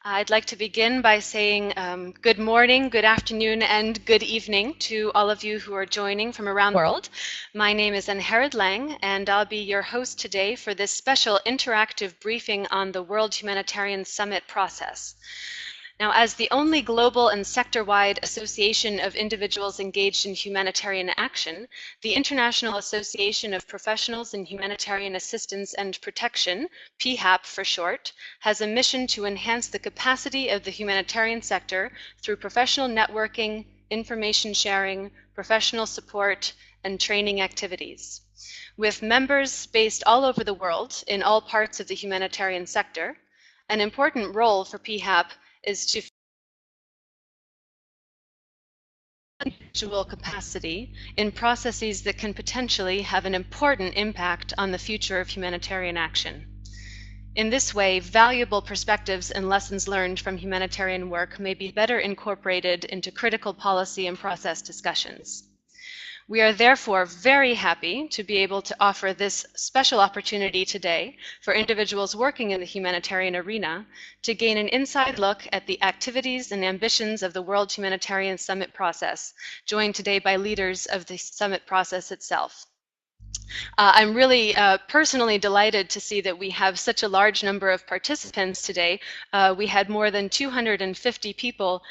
I'd like to begin by saying good morning, good afternoon, and good evening to all of you who are joining from around the world. My name is Anherad Lang, and I'll be your host today for this special interactive briefing on the World Humanitarian Summit process. Now, as the only global and sector-wide association of individuals engaged in humanitarian action, the International Association of Professionals in Humanitarian Assistance and Protection, PHAP for short, has a mission to enhance the capacity of the humanitarian sector through professional networking, information sharing, professional support, and training activities. With members based all over the world in all parts of the humanitarian sector, an important role for PHAP is to individual capacity in processes that can potentially have an important impact on the future of humanitarian action. In this way, valuable perspectives and lessons learned from humanitarian work may be better incorporated into critical policy and process discussions. We are therefore very happy to be able to offer this special opportunity today for individuals working in the humanitarian arena to gain an inside look at the activities and ambitions of the World Humanitarian Summit process, joined today by leaders of the summit process itself. I'm really personally delighted to see that we have such a large number of participants today. We had more than 250 people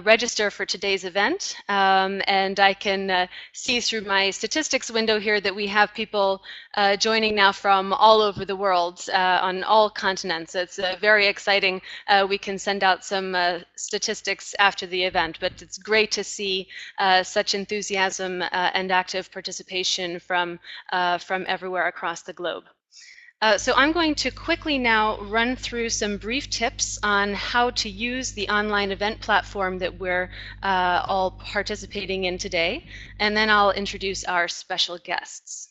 register for today's event, and I can see through my statistics window here that we have people joining now from all over the world on all continents. It's very exciting. We can send out some statistics after the event, but it's great to see such enthusiasm and active participation from everywhere across the globe. So I'm going to quickly now run through some brief tips on how to use the online event platform that we're all participating in today, and then I'll introduce our special guests.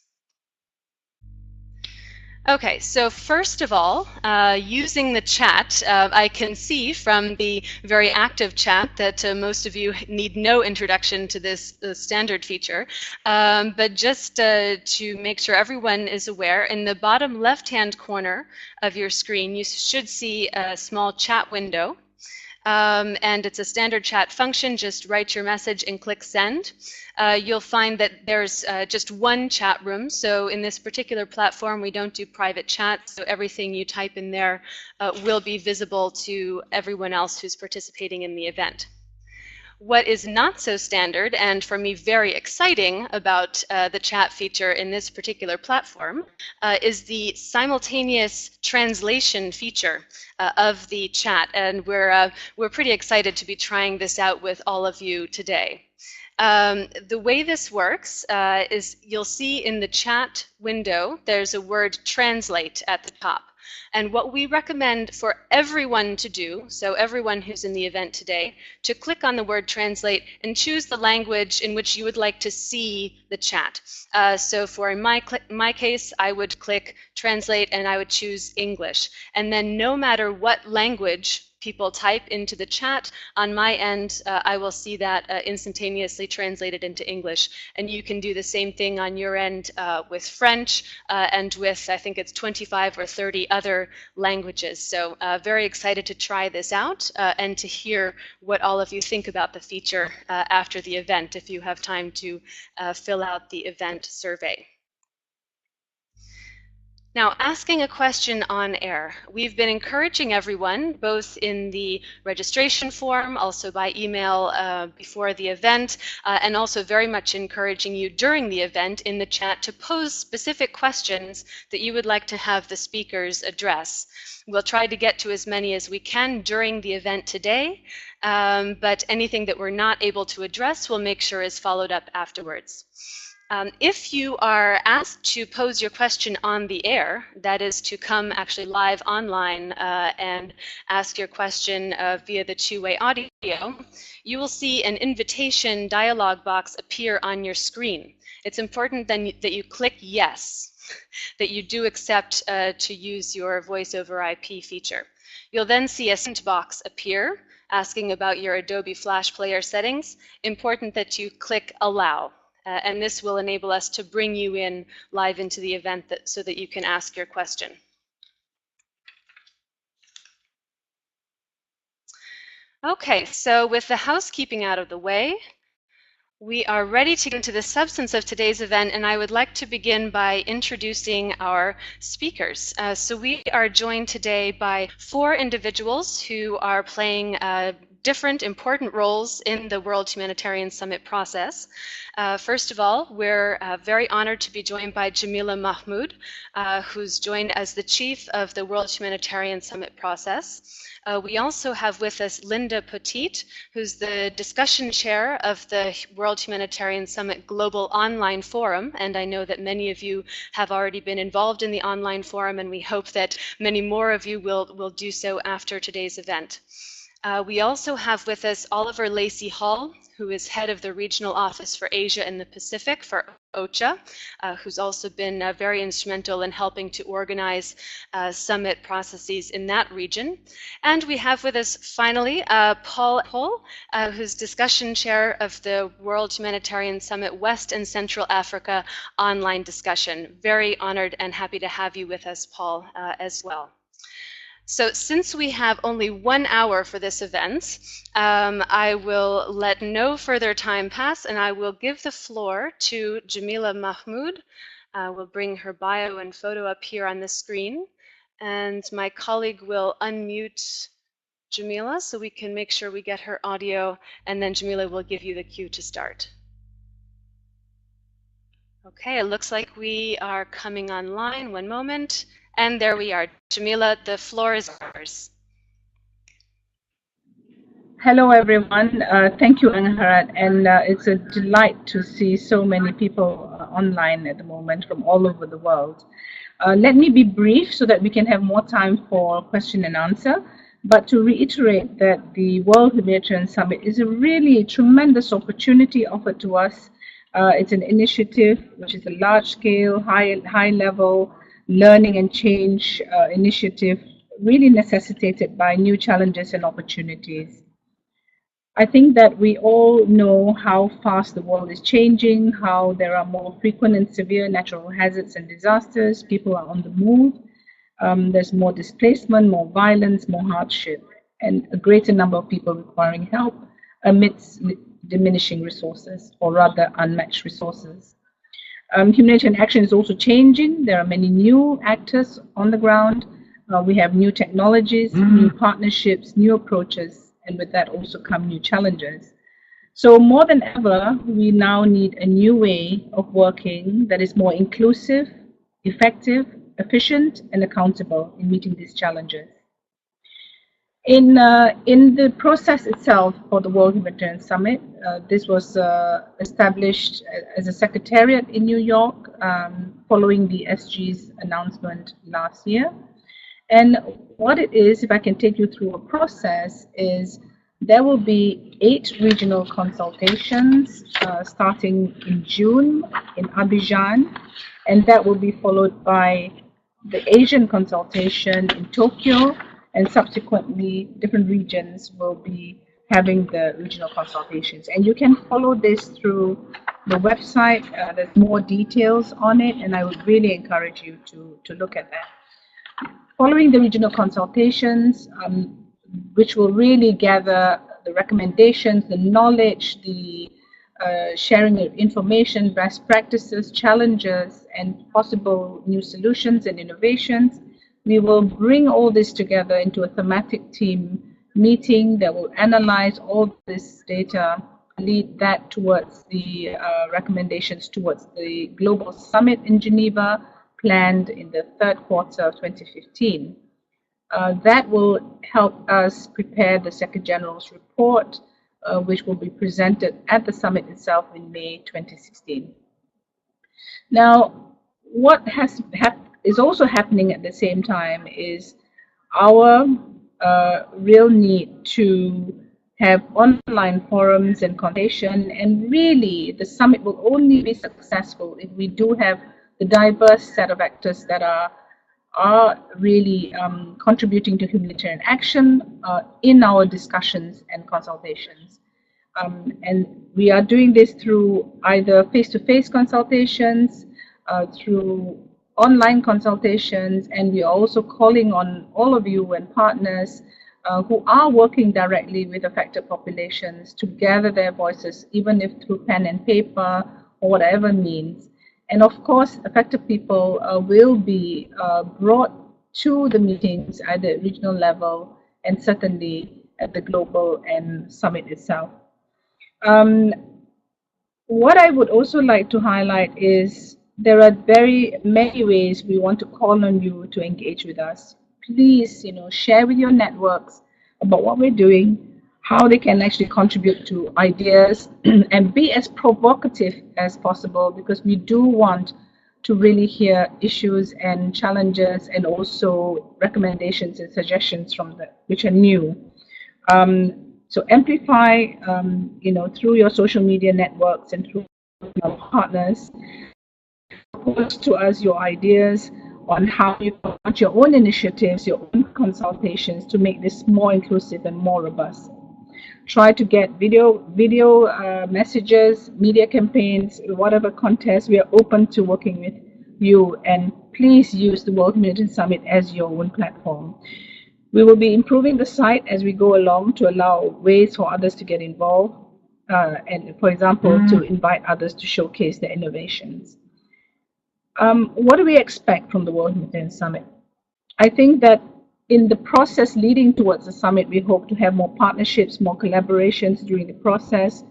Okay, so first of all, using the chat, I can see from the very active chat that most of you need no introduction to this standard feature, but just to make sure everyone is aware, in the bottom left-hand corner of your screen, you should see a small chat window. And it's a standard chat function. Just write your message and click send. You'll find that there's just one chat room. So in this particular platform, we don't do private chat. So everything you type in there will be visible to everyone else who's participating in the event. What is not so standard, and for me very exciting about the chat feature in this particular platform, is the simultaneous translation feature of the chat, and we're pretty excited to be trying this out with all of you today. The way this works is you'll see in the chat window there's a word translate at the top. And what we recommend for everyone to do, so everyone who's in the event today, to click on the word translate and choose the language in which you would like to see the chat. So for my case, I would click translate and I would choose English. And then no matter what language people type into the chat, on my end, I will see that instantaneously translated into English. And you can do the same thing on your end with French and with, I think it's 25 or 30 other languages. So very excited to try this out and to hear what all of you think about the feature after the event, if you have time to fill out the event survey. Now, asking a question on air. We've been encouraging everyone, both in the registration form, also by email before the event, and also very much encouraging you during the event in the chat to pose specific questions that you would like to have the speakers address. We'll try to get to as many as we can during the event today, but anything that we're not able to address, we'll make sure is followed up afterwards. If you are asked to pose your question on the air, that is to come actually live online and ask your question via the two-way audio, you will see an invitation dialog box appear on your screen. It's important then that you click yes, that you do accept to use your voice over IP feature. You'll then see a send box appear asking about your Adobe Flash Player settings. Important that you click allow. And this will enable us to bring you in live into the event so that you can ask your question. Okay, so with the housekeeping out of the way, we are ready to get into the substance of today's event, and I would like to begin by introducing our speakers. So we are joined today by 4 individuals who are playing different important roles in the World Humanitarian Summit process. First of all, we're very honored to be joined by Jemilah Mahmood, who's joined as the chief of the World Humanitarian Summit process. We also have with us Linda Poteat, who's the discussion chair of the World Humanitarian Summit Global Online Forum, and I know that many of you have already been involved in the online forum, and we hope that many more of you will do so after today's event. We also have with us Oliver Lacey-Hall, who is head of the Regional Office for Asia and the Pacific for OCHA, who's also been very instrumental in helping to organize summit processes in that region. And we have with us finally Paul Empole, who's discussion chair of the World Humanitarian Summit West and Central Africa online discussion. Very honored and happy to have you with us, Paul, as well. So since we have only 1 hour for this event, I will let no further time pass, and I will give the floor to Jemilah Mahmood. We'll bring her bio and photo up here on the screen, and my colleague will unmute Jemilah so we can make sure we get her audio, and then Jemilah will give you the cue to start. Okay, it looks like we are coming online. One moment. And there we are. Jemilah, the floor is yours. Hello, everyone. Thank you, Anharat. And it's a delight to see so many people online at the moment from all over the world. Let me be brief so that we can have more time for question and answer. But to reiterate that the World Humanitarian Summit is a really tremendous opportunity offered to us. It's an initiative which is a large-scale, high-level learning and change initiative, really necessitated by new challenges and opportunities. I think that we all know how fast the world is changing, how there are more frequent and severe natural hazards and disasters, people are on the move, there's more displacement, more violence, more hardship, and a greater number of people requiring help amidst diminishing resources, or rather unmatched resources. Humanitarian action is also changing. There are many new actors on the ground. We have new technologies, new partnerships, new approaches, and with that also come new challenges. So more than ever, we now need a new way of working that is more inclusive, effective, efficient, and accountable in meeting these challenges. In the process itself for the World Humanitarian Summit, this was established as a secretariat in New York following the SG's announcement last year. And what it is, if I can take you through a process, is there will be 8 regional consultations starting in June in Abidjan, and that will be followed by the Asian consultation in Tokyo, and subsequently different regions will be having the regional consultations. And you can follow this through the website. There's more details on it, and I would really encourage you to look at that. Following the regional consultations, which will really gather the recommendations, the knowledge, the sharing of information, best practices, challenges, and possible new solutions and innovations, we will bring all this together into a thematic team meeting that will analyze all this data, lead that towards the recommendations towards the Global Summit in Geneva, planned in the 3rd quarter of 2015. That will help us prepare the Secretary General's report, which will be presented at the summit itself in May 2016. Now, what is also happening at the same time is our real need to have online forums and consultation, and really the summit will only be successful if we do have the diverse set of actors that are really contributing to humanitarian action in our discussions and consultations. And we are doing this through either face-to-face consultations, through online consultations, and we are also calling on all of you and partners who are working directly with affected populations to gather their voices, even if through pen and paper or whatever means. And of course, affected people will be brought to the meetings at the regional level and certainly at the global and summit itself. What I would also like to highlight is there are very many ways we want to call on you to engage with us. Please, share with your networks about what we're doing, how they can actually contribute to ideas, and be as provocative as possible, because we do want to really hear issues and challenges and also recommendations and suggestions from which are new. So amplify, through your social media networks and through your partners. Post to us your ideas on how you want your own initiatives, your own consultations to make this more inclusive and more robust. Try to get video messages, media campaigns, whatever contests. We are open to working with you, and please use the World Humanitarian Summit as your own platform. We will be improving the site as we go along to allow ways for others to get involved, and for example, to invite others to showcase their innovations. What do we expect from the World Humanitarian Summit? I think that in the process leading towards the summit, we hope to have more partnerships, more collaborations during the process.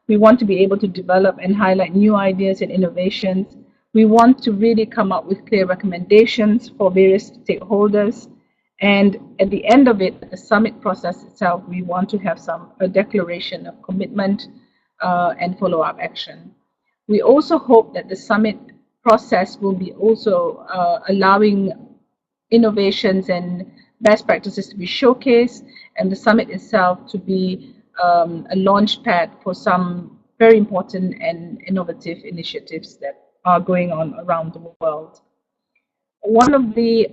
We want to be able to develop and highlight new ideas and innovations. We want to really come up with clear recommendations for various stakeholders. And at the end of it, the summit process itself, we want to have a declaration of commitment and follow-up action. We also hope that the summit process will be also allowing innovations and best practices to be showcased, and the summit itself to be a launch pad for some very important and innovative initiatives that are going on around the world. One of the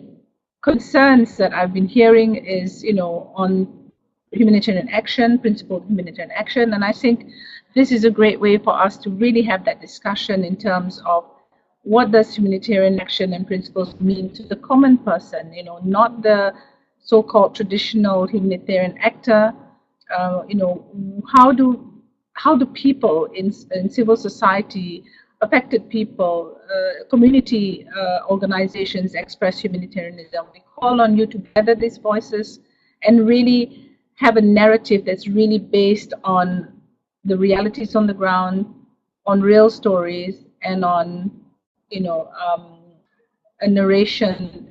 concerns that I've been hearing is, on humanitarian action, principled humanitarian action, and I think this is a great way for us to really have that discussion in terms of what does humanitarian action and principles mean to the common person, not the so-called traditional humanitarian actor. How do people in civil society, affected people, community organizations express humanitarianism? We call on you to gather these voices and really have a narrative that's really based on the realities on the ground, on real stories, and on a narration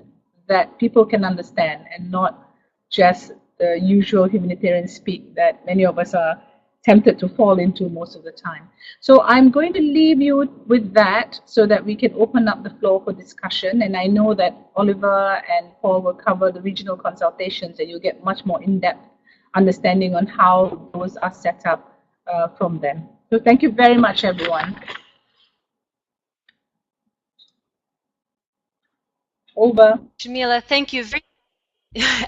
that people can understand, and not just the usual humanitarian speak that many of us are tempted to fall into most of the time. So I'm going to leave you with that so that we can open up the floor for discussion. And I know that Oliver and Paul will cover the regional consultations, and you'll get much more in-depth understanding on how those are set up from them. So thank you very much, everyone. Over. Jemilah, thank you.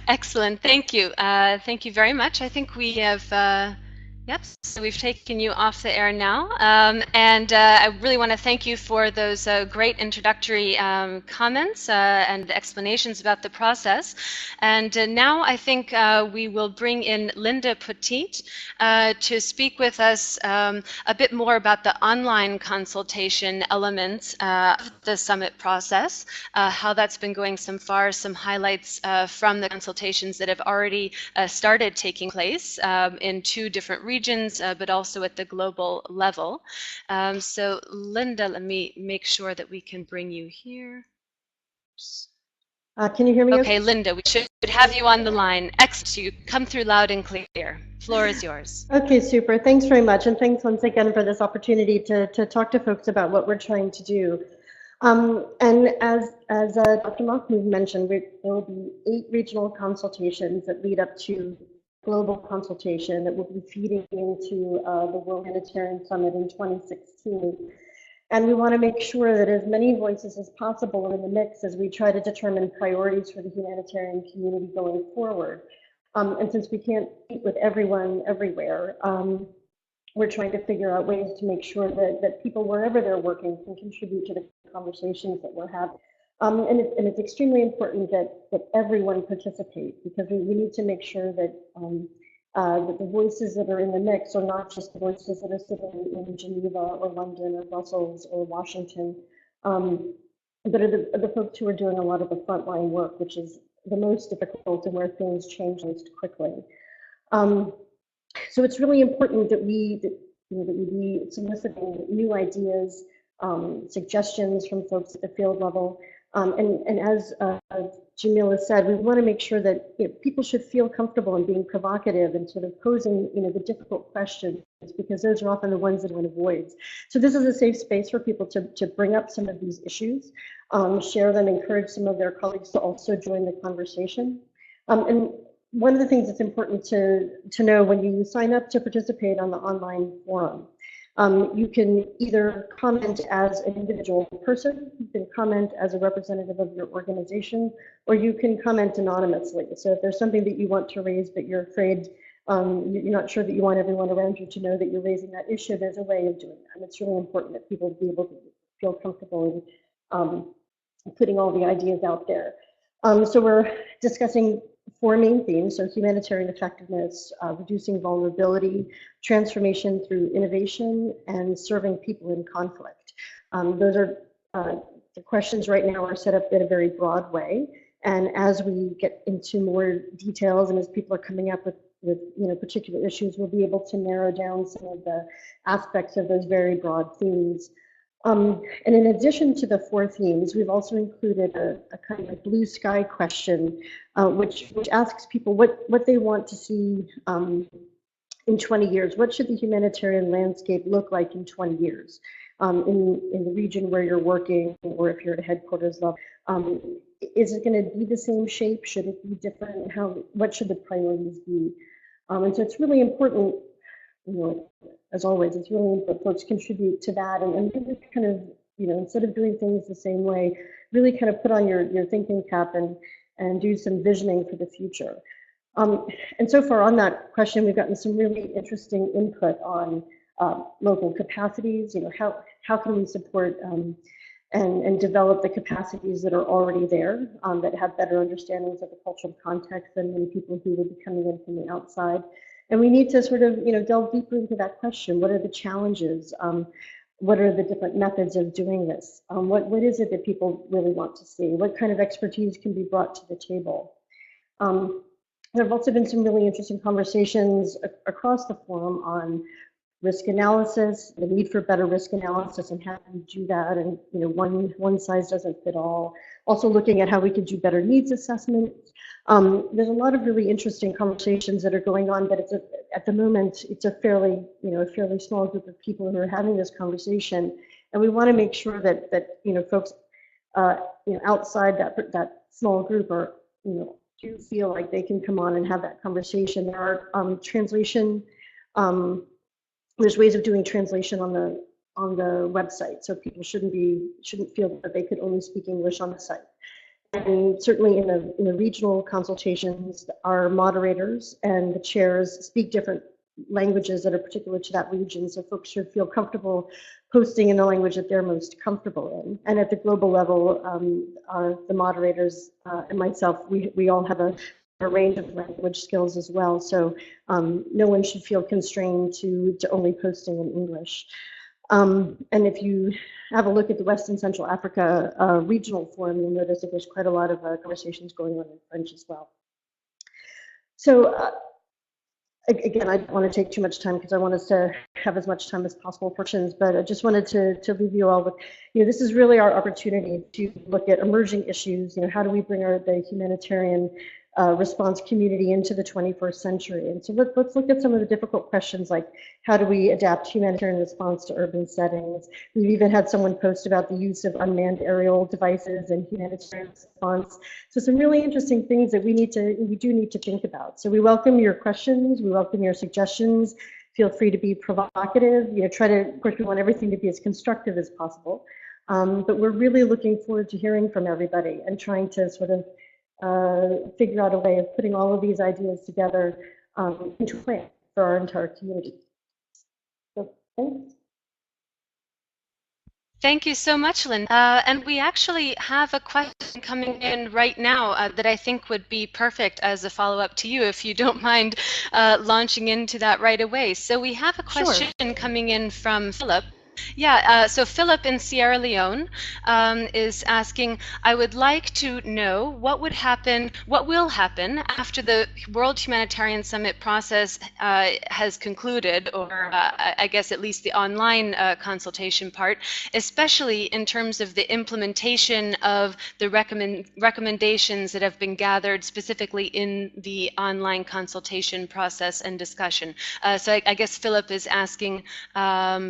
Excellent. Thank you. Thank you very much. I think we have, yep, so we've taken you off the air now. And I really want to thank you for those great introductory comments and explanations about the process. And now I think we will bring in Linda Poteat to speak with us a bit more about the online consultation elements of the summit process, how that's been going so far, some highlights from the consultations that have already started taking place in 2 different regions, but also at the global level. So Linda, let me make sure that we can bring you here. Can you hear me? Okay, Linda, we should have you on the line. Excellent. You come through loud and clear. Floor is yours. Okay, super. Thanks very much. And thanks once again for this opportunity to talk to folks about what we're trying to do. And as Dr. Mahmood mentioned, there will be 8 regional consultations that lead up to global consultation that will be feeding into the World Humanitarian Summit in 2016. And we want to make sure that as many voices as possible are in the mix as we try to determine priorities for the humanitarian community going forward. And since we can't speak with everyone everywhere, we're trying to figure out ways to make sure that people wherever they're working can contribute to the conversations that we're having. And it's extremely important that everyone participate, because we need to make sure that that the voices that are in the mix are not just the voices that are sitting in Geneva or London or Brussels or Washington, but are the folks who are doing a lot of the frontline work, which is the most difficult and where things change most quickly. So it's really important that we be soliciting new ideas, suggestions from folks at the field level. And as Jemilah said, we want to make sure that people should feel comfortable in being provocative and sort of posing the difficult questions, because those are often the ones that one avoids. So this is a safe space for people to bring up some of these issues, share them, encourage some of their colleagues to also join the conversation. And one of the things that's important to know when you sign up to participate on the online forum, you can either comment as an individual person, you can comment as a representative of your organization, or you can comment anonymously. So if there's something that you want to raise but you're afraid, you're not sure that you want everyone around you to know that you're raising that issue, there's a way of doing that. And it's really important that people be able to feel comfortable in putting all the ideas out there. So we're discussing 4 main themes: so humanitarian effectiveness, reducing vulnerability, transformation through innovation, and serving people in conflict. Those are the questions right now are set up in a very broad way, and as we get into more details and as people are coming up with particular issues, we'll be able to narrow down some of the aspects of those very broad themes. And in addition to the 4 themes, we've also included a kind of blue sky question, which asks people what they want to see in 20 years. What should the humanitarian landscape look like in 20 years in the region where you're working, or if you're at a headquarters level? Is it going to be the same shape? Should it be different? What should the priorities be? And so it's really important, as always, it's really important folks contribute to that and really kind of, instead of doing things the same way, really kind of put on your thinking cap and do some visioning for the future. And so far on that question, we've gotten some really interesting input on local capacities. How can we support and develop the capacities that are already there, that have better understandings of the cultural context than many people who would be coming in from the outside. And we need to sort of, delve deeper into that question. What are the challenges? What are the different methods of doing this? What is it that people really want to see? What kind of expertise can be brought to the table? There have also been some really interesting conversations across the forum on risk analysis, the need for better risk analysis and how do you do that, and one size doesn't fit all. Also looking at how we could do better needs assessment. There's a lot of really interesting conversations that are going on, but at the moment it's a fairly small group of people who are having this conversation, and we want to make sure that folks outside that small group are do feel like they can come on and have that conversation. There are translation. There's ways of doing translation on the website, so people shouldn't feel that they could only speak English on the site. And certainly in the regional consultations, our moderators and the chairs speak different languages that are particular to that region, so folks should feel comfortable posting in the language that they're most comfortable in. And at the global level, the moderators and myself, we all have a range of language skills as well, so no one should feel constrained to only posting in English. And if you have a look at the West and Central Africa regional forum, you'll notice that there's quite a lot of conversations going on in French as well. So again, I don't want to take too much time because I want us to have as much time as possible for questions, but I just wanted to leave you all with, this is really our opportunity to look at emerging issues. How do we bring the humanitarian response community into the 21st century? And so let's look at some of the difficult questions, like how do we adapt humanitarian response to urban settings? We've even had someone post about the use of unmanned aerial devices and humanitarian response. So some really interesting things that we do need to think about. So we welcome your questions, we welcome your suggestions. Feel free to be provocative. Of course, we want everything to be as constructive as possible. But we're really looking forward to hearing from everybody and trying to sort of figure out a way of putting all of these ideas together into a plan for our entire community. So, thanks. Thank you so much, Lynn. And we actually have a question coming in right now that I think would be perfect as a follow-up to you, if you don't mind launching into that right away. So we have a question coming in from Philip. Yeah, so Philip in Sierra Leone is asking, I would like to know what will happen after the World Humanitarian Summit process has concluded, or I guess at least the online consultation part, especially in terms of the implementation of the recommendations that have been gathered specifically in the online consultation process and discussion. So I guess Philip is asking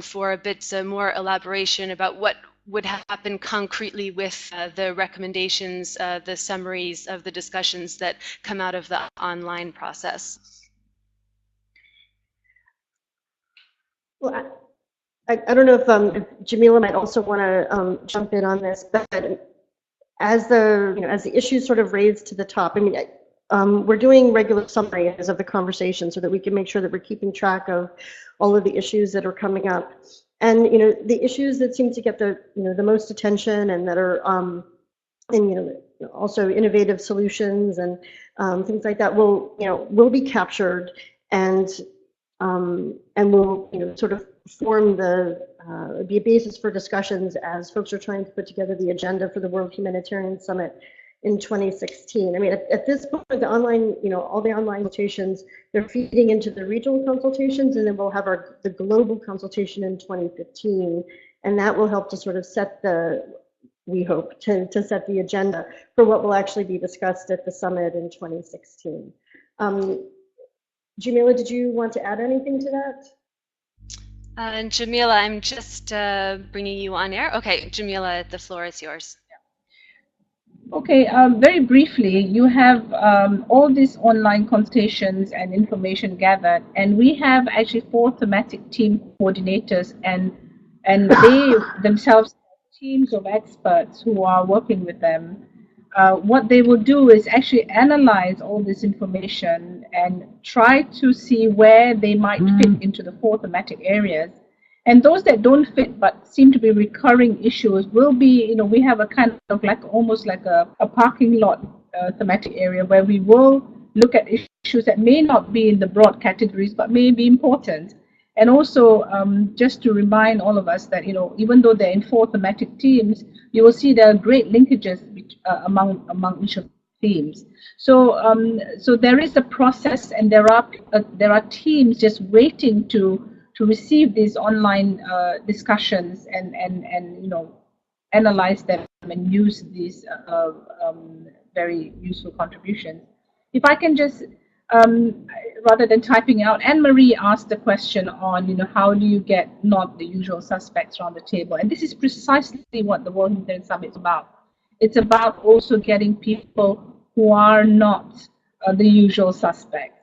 for a bit more elaboration about what would happen concretely with the recommendations, the summaries of the discussions that come out of the online process. Well, I don't know if Jemilah might also want to jump in on this, but as the issues sort of raised to the top, I mean, we're doing regular summaries of the conversation so that we can make sure that we're keeping track of all of the issues that are coming up. And the issues that seem to get the the most attention and that are and also innovative solutions and things like that will be captured and will sort of form be a basis for discussions as folks are trying to put together the agenda for the World Humanitarian Summit in 2016. I mean, at this point, the online, all the online consultations, they're feeding into the regional consultations, and then we'll have the global consultation in 2015, and that will help to sort of set we hope to set the agenda for what will actually be discussed at the summit in 2016. Jemilah, did you want to add anything to that? Jemilah, I'm just bringing you on air. Okay, Jemilah, the floor is yours. Okay, very briefly, you have all these online consultations and information gathered, and we have actually 4 thematic team coordinators, and they themselves have teams of experts who are working with them. What they will do is actually analyze all this information and try to see where they might fit into the 4 thematic areas. And those that don't fit but seem to be recurring issues will be, we have a kind of almost like a parking lot thematic area where we will look at issues that may not be in the broad categories but may be important. And also, just to remind all of us that, even though they're in 4 thematic teams, you will see there are great linkages among each of the themes. So, so there is a process, and there are teams just waiting to receive these online discussions and analyze them and use these very useful contributions. If I can just, rather than typing out, Anne-Marie asked the question on, how do you get not the usual suspects around the table? And this is precisely what the World Humanitarian Summit is about. It's about also getting people who are not the usual suspects.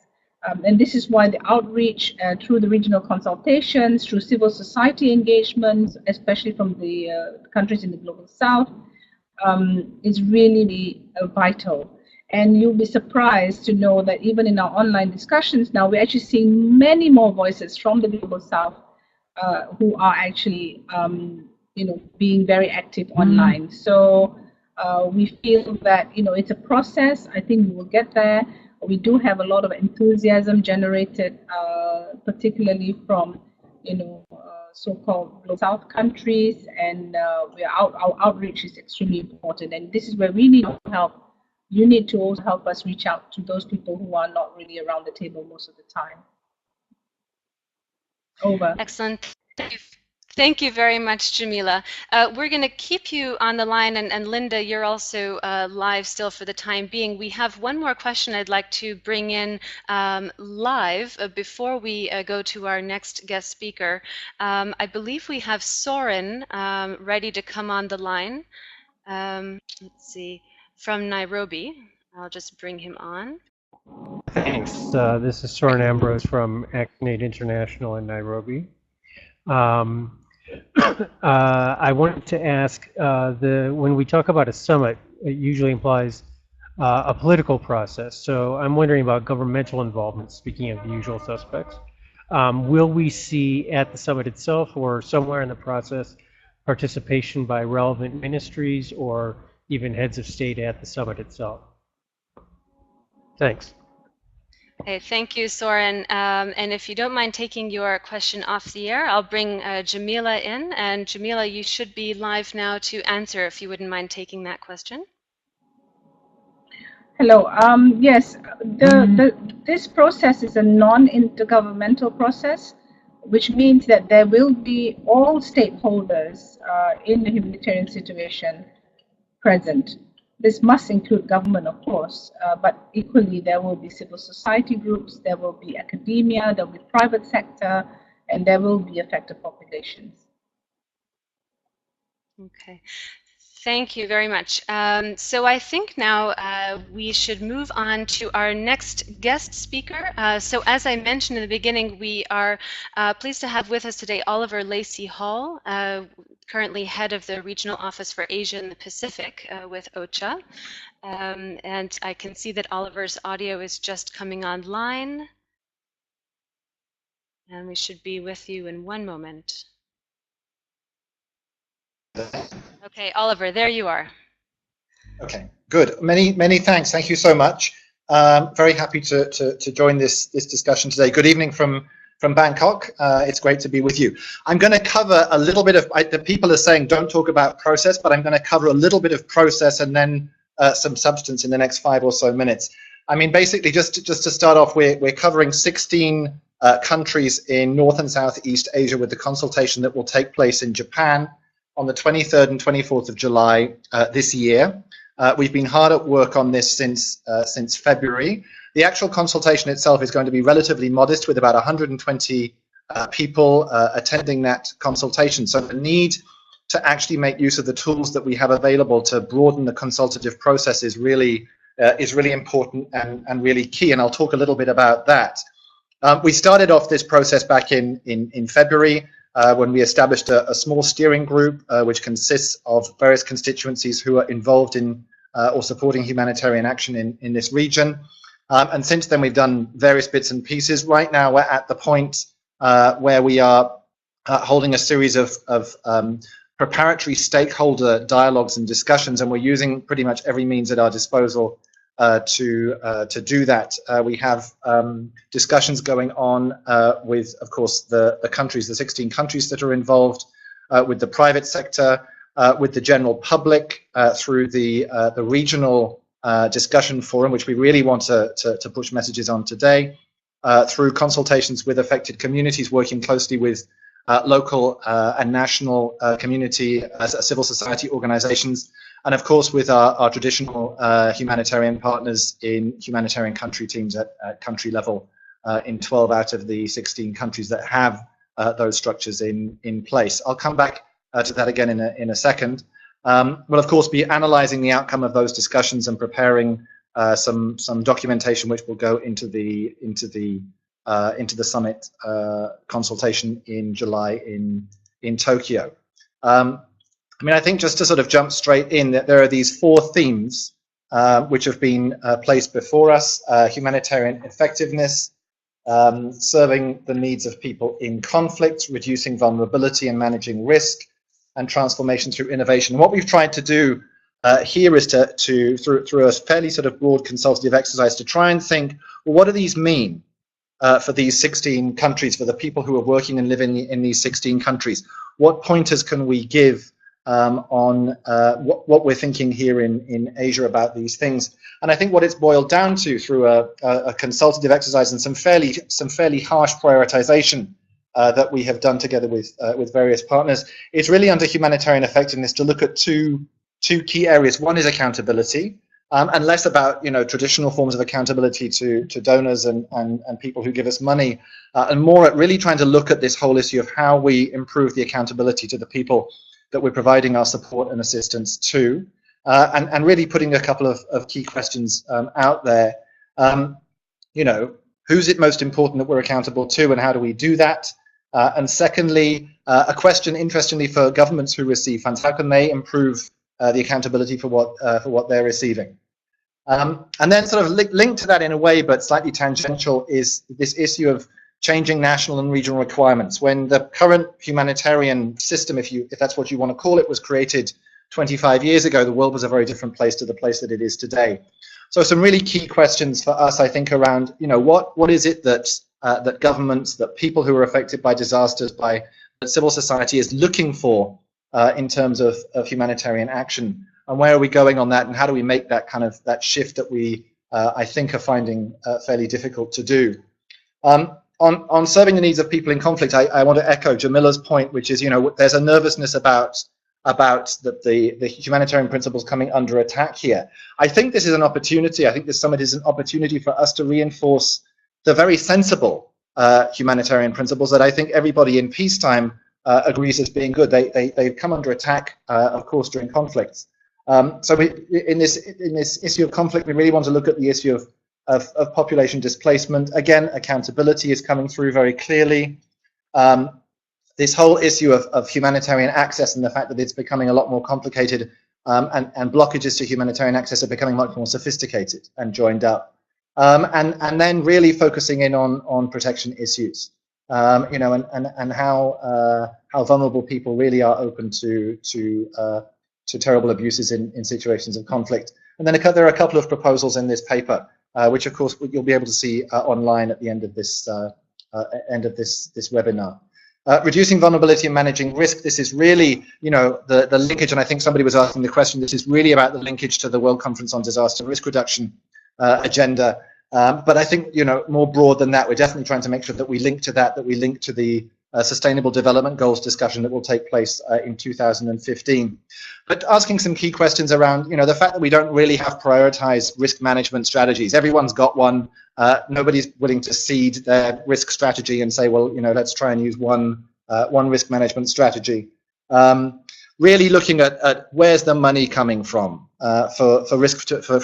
And this is why the outreach through the regional consultations, through civil society engagements, especially from the countries in the Global South, is really vital. And you'll be surprised to know that even in our online discussions now, we're actually seeing many more voices from the Global South who are actually, being very active online. So we feel that, it's a process. I think we will get there. We do have a lot of enthusiasm generated, particularly from, so-called Global South countries, and our outreach is extremely important. And this is where we need help. You need to also help us reach out to those people who are not really around the table most of the time. Over. Excellent. Thank you very much, Jemilah. We're going to keep you on the line, and Linda, you're also live still for the time being. We have one more question I'd like to bring in live before we go to our next guest speaker. I believe we have Soren ready to come on the line. Let's see, from Nairobi. I'll just bring him on. Thanks. This is Soren Ambrose from ACNAID International in Nairobi. I wanted to ask, when we talk about a summit, it usually implies a political process. So I'm wondering about governmental involvement, speaking of the usual suspects. Will we see at the summit itself or somewhere in the process participation by relevant ministries or even heads of state at the summit itself? Thanks. Okay, thank you, Soren. And if you don't mind taking your question off the air, I'll bring Jemilah in. And Jemilah, you should be live now to answer if you wouldn't mind taking that question. Hello. Yes, this process is a non-intergovernmental process, which means that there will be all stakeholders in the humanitarian situation present. This must include government, of course, but equally there will be civil society groups, there will be academia, there will be private sector, and there will be affected populations. Okay. Thank you very much. So I think now we should move on to our next guest speaker. So as I mentioned in the beginning, we are pleased to have with us today Oliver Lacey-Hall, currently head of the Regional Office for Asia and the Pacific with OCHA. And I can see that Oliver's audio is just coming online. And we should be with you in one moment. Okay, Oliver, there you are. Okay, good. Many thanks. Thank you so much. Very happy to join this discussion today. Good evening from Bangkok. It's great to be with you. I'm going to cover a little bit of, the people are saying don't talk about process, but I'm going to cover a little bit of process and then some substance in the next 5 or so minutes. I mean, basically, just to start off, we're covering 16 countries in North and Southeast Asia with the consultation that will take place in Japan on the 23rd and 24th of July this year. We've been hard at work on this since February. The actual consultation itself is going to be relatively modest, with about 120 people attending that consultation. So the need to actually make use of the tools that we have available to broaden the consultative process is really important and really key, and I'll talk a little bit about that. We started off this process back in February, when we established a small steering group which consists of various constituencies who are involved in or supporting humanitarian action in this region. And since then we've done various bits and pieces. Right now we're at the point where we are holding a series of preparatory stakeholder dialogues and discussions, and we're using pretty much every means at our disposal to do that. We have discussions going on with, of course, the countries, the 16 countries that are involved, with the private sector, with the general public, through the regional discussion forum, which we really want to push messages on today, through consultations with affected communities, working closely with local and national community, civil society organizations, and of course with our traditional humanitarian partners in humanitarian country teams at country level in 12 out of the 16 countries that have those structures in place. I'll come back to that again in a second. We'll of course be analyzing the outcome of those discussions and preparing some documentation which will go into the summit consultation in July in Tokyo. I mean, I think just to sort of jump straight in, that there are these 4 themes which have been placed before us: humanitarian effectiveness, serving the needs of people in conflict, reducing vulnerability and managing risk, and transformation through innovation. And what we've tried to do here is through a fairly sort of broad consultative exercise, to try and think, well, what do these mean for these 16 countries, for the people who are working and living in these 16 countries? What pointers can we give on what we're thinking here in Asia about these things? And I think what it's boiled down to, through a consultative exercise and some fairly harsh prioritization that we have done together with various partners, is really under humanitarian effectiveness to look at two key areas. One is accountability, and less about traditional forms of accountability to donors and people who give us money, and more at really trying to look at this whole issue of how we improve the accountability to the people that we're providing our support and assistance to, and really putting a couple of key questions out there. Who's it most important that we're accountable to, and how do we do that? And secondly, a question, interestingly, for governments who receive funds: how can they improve the accountability for what they're receiving? And then sort of linked to that in a way, but slightly tangential, is this issue of changing national and regional requirements. When the current humanitarian system, if that's what you want to call it, was created 25 years ago, the world was a very different place to the place that it is today. So some really key questions for us, I think, around, what is it that that governments, that people who are affected by disasters, by civil society is looking for in terms of humanitarian action, and where are we going on that, and how do we make that kind of that shift that we I think are finding fairly difficult to do. On serving the needs of people in conflict, I want to echo Jamilah's point, which is, there's a nervousness about the humanitarian principles coming under attack here. I think this is an opportunity. I think this summit is an opportunity for us to reinforce the very sensible humanitarian principles that I think everybody in peacetime agrees as being good. They've come under attack, of course, during conflicts. So in this issue of conflict, we really want to look at the issue of population displacement. Again, accountability is coming through very clearly. This whole issue of humanitarian access and the fact that it's becoming a lot more complicated, and blockages to humanitarian access are becoming much more sophisticated and joined up. And then really focusing in on protection issues, and how vulnerable people really are open to terrible abuses in situations of conflict. And then there are a couple of proposals in this paper, which of course you'll be able to see online at the end of this webinar. Reducing vulnerability and managing risk. This is really, the linkage, and I think somebody was asking the question, this is really about the linkage to the World Conference on Disaster Risk Reduction agenda. But I think, more broad than that, we're definitely trying to make sure that we link to that, we link to the Sustainable Development Goals discussion that will take place in 2015. But asking some key questions around, the fact that we don't really have prioritized risk management strategies. Everyone's got one. Nobody's willing to seed their risk strategy and say, well, let's try and use one risk management strategy. Really looking at where's the money coming from for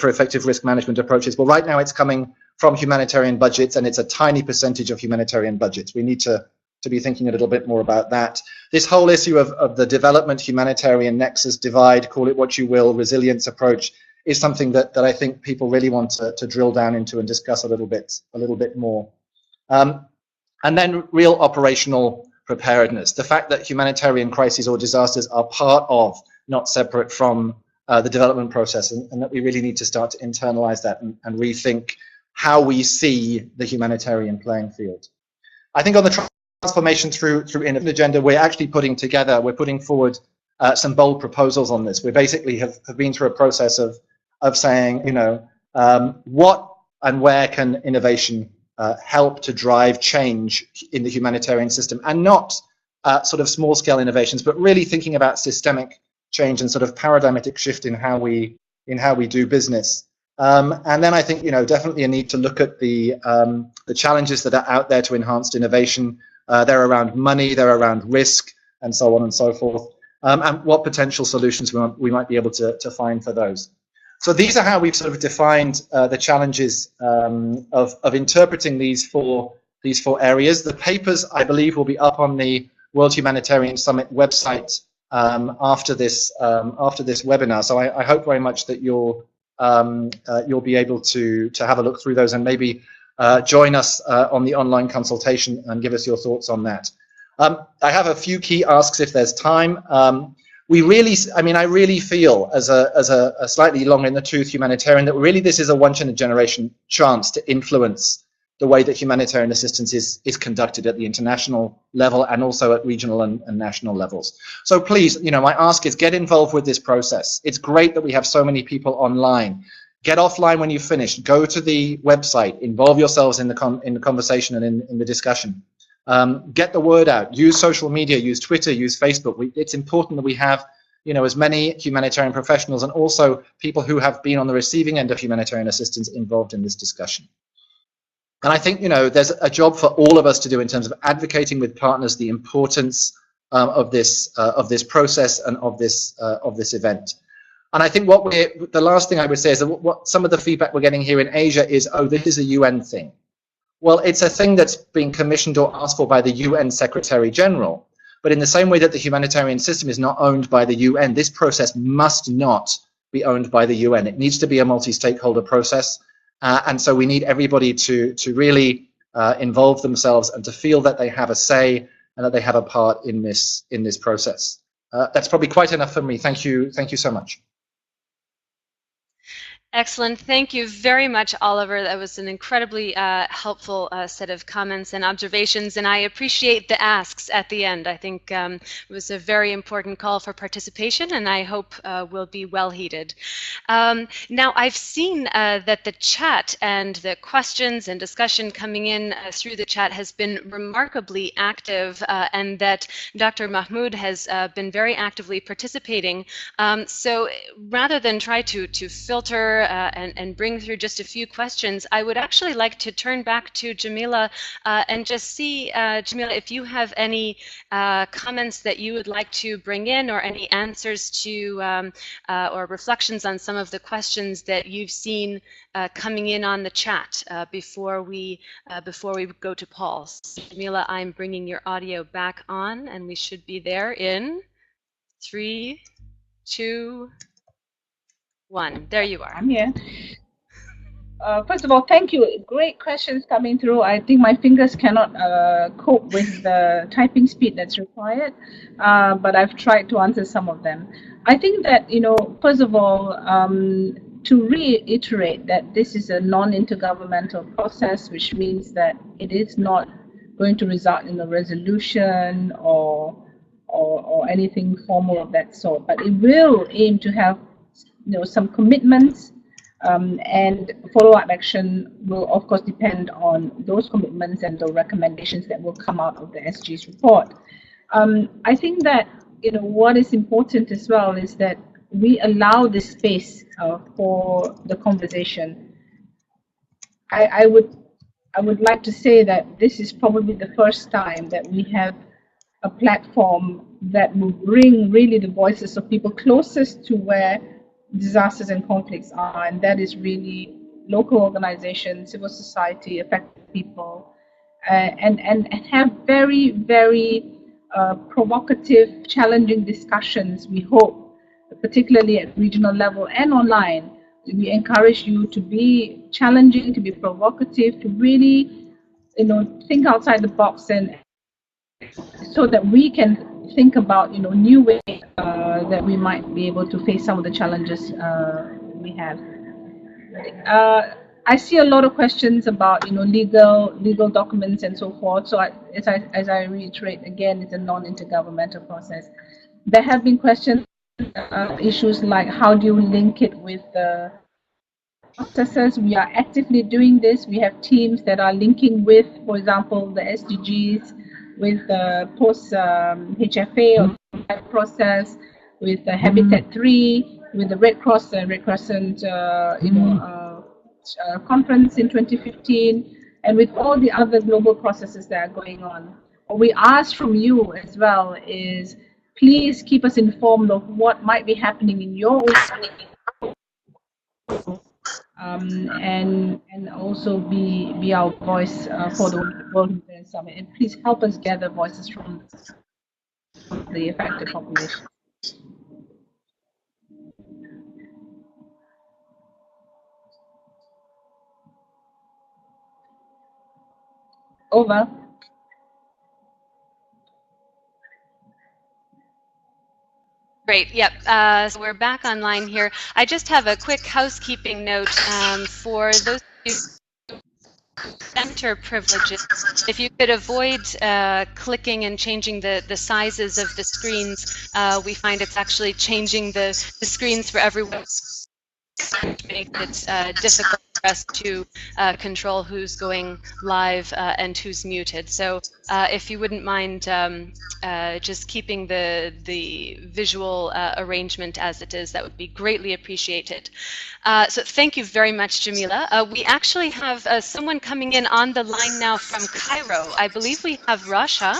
effective risk management approaches. Well, right now it's coming from humanitarian budgets, and it's a tiny percentage of humanitarian budgets. We need to be thinking a little bit more about that. This whole issue of the development humanitarian nexus divide, call it what you will, resilience approach, is something that I think people really want to drill down into and discuss a little bit more. And then real operational preparedness. The fact that humanitarian crises or disasters are part of, not separate from, the development process, and that we really need to start to internalize that and rethink how we see the humanitarian playing field. I think on the transformation through innovation agenda, we're actually putting forward some bold proposals on this. We basically have been through a process of saying, what and where can innovation help to drive change in the humanitarian system, and not sort of small scale innovations, but really thinking about systemic change and sort of paradigmatic shift in how we do business. And then I think, definitely a need to look at the challenges that are out there to enhanced innovation. They're around money, they're around risk, and so on and so forth, and what potential solutions we might be able to find for those. So these are how we've sort of defined the challenges of interpreting these four areas. The papers, I believe, will be up on the World Humanitarian Summit website after this webinar. So I hope very much that you'll be able to have a look through those and maybe join us on the online consultation and give us your thoughts on that. I have a few key asks if there's time. I really feel as a slightly long in the tooth humanitarian that really this is a once in a generation chance to influence the way that humanitarian assistance is conducted at the international level and also at regional and national levels. So please, my ask is get involved with this process. It's great that we have so many people online. Get offline when you finish. Go to the website. Involve yourselves in the conversation and in the discussion. Get the word out. Use social media. Use Twitter. Use Facebook. It's important that we have, as many humanitarian professionals and also people who have been on the receiving end of humanitarian assistance involved in this discussion. And I think, there's a job for all of us to do in terms of advocating with partners the importance of this process and of this event. And I think the last thing I would say is that what some of the feedback we're getting here in Asia is, oh, this is a UN thing. Well, it's a thing that's being commissioned or asked for by the UN Secretary General. But in the same way that the humanitarian system is not owned by the UN, this process must not be owned by the UN. It needs to be a multi-stakeholder process. And so we need everybody to really involve themselves and to feel that they have a say and that they have a part in this process. That's probably quite enough for me. Thank you so much. Excellent. Thank you very much, Oliver. That was an incredibly helpful set of comments and observations, and I appreciate the asks at the end. I think it was a very important call for participation, and I hope will be well heeded. Now, I've seen that the chat and the questions and discussion coming in through the chat has been remarkably active, and that Dr. Mahmood has been very actively participating. So rather than try to filter and bring through just a few questions, I would actually like to turn back to Jemilah and just see, Jemilah, if you have any comments that you would like to bring in, or any answers to or reflections on some of the questions that you've seen coming in on the chat before we go to Paul. So, Jemilah, I'm bringing your audio back on, and we should be there in 3, 2, 1. There you are. I'm here. First of all, thank you. Great questions coming through. I think my fingers cannot cope with the typing speed that's required, but I've tried to answer some of them. I think that, first of all, to reiterate that this is a non-intergovernmental process, which means that it is not going to result in a resolution or anything formal of that sort, but it will aim to have some commitments, and follow-up action will of course depend on those commitments and the recommendations that will come out of the SG's report. I think that what is important as well is that we allow this space for the conversation. I would like to say that this is probably the first time that we have a platform that will bring really the voices of people closest to where disasters and conflicts are, and that is really local organizations, civil society, affected people, and have very, very provocative, challenging discussions, we hope, particularly at regional level and online. We encourage you to be challenging, to be provocative, to really think outside the box, and so that we can think about new ways that we might be able to face some of the challenges we have. I see a lot of questions about legal documents and so forth. So as I reiterate again, it's a non-intergovernmental process. There have been questions, issues like how do you link it with the processes. We are actively doing this. We have teams that are linking with, for example, the SDGs, with the post-HFA or process, with the Habitat 3, with the Red Cross and Red Crescent conference in 2015, and with all the other global processes that are going on. What we ask from you as well is, please keep us informed of what might be happening in your own and also be our voice for the World Humanitarian Summit. And please help us gather voices from the affected population. Over. Great. Yep. So we're back online here. I just have a quick housekeeping note for those of you who center privileges. If you could avoid clicking and changing the sizes of the screens, we find it's actually changing the screens for everyone, which makes it difficult for us to control who's going live and who's muted. So if you wouldn't mind just keeping the visual arrangement as it is, that would be greatly appreciated. So thank you very much, Jemilah. We actually have someone coming in on the line now from Cairo. I believe we have Rasha